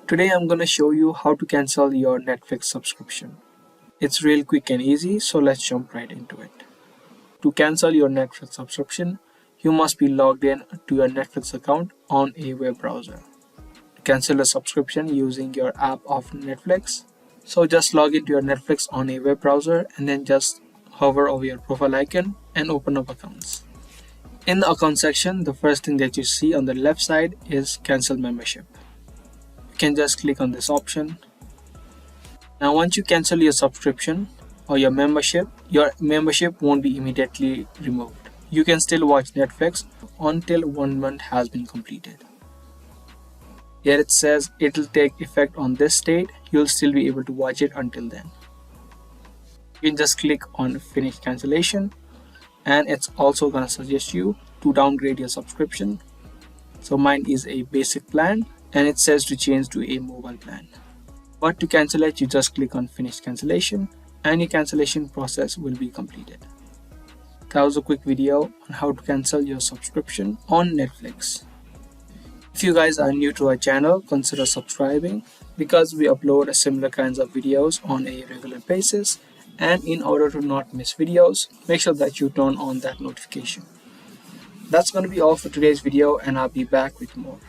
Today I'm going to show you how to cancel your Netflix subscription. It's real quick and easy, so let's jump right into it. To cancel your Netflix subscription, you must be logged in to your Netflix account on a web browser. Cancel a subscription using your app of Netflix. So just log into your Netflix on a web browser and then just hover over your profile icon and open up accounts. In the account section, the first thing that you see on the left side is cancel membership. You can just click on this option. Now once you cancel your subscription or your membership won't be immediately removed. You can still watch Netflix until 1 month has been completed. Here it says it will take effect on this date. You'll still be able to watch it until then. You can just click on finish cancellation, and it's also going to suggest you to downgrade your subscription. So mine is a basic plan and it says to change to a mobile plan. But to cancel it, you just click on finish cancellation and your cancellation process will be completed. That was a quick video on how to cancel your subscription on Netflix. If you guys are new to our channel, consider subscribing because we upload similar kinds of videos on a regular basis. And in order to not miss videos, make sure that you turn on that notification. That's going to be all for today's video, and I'll be back with more.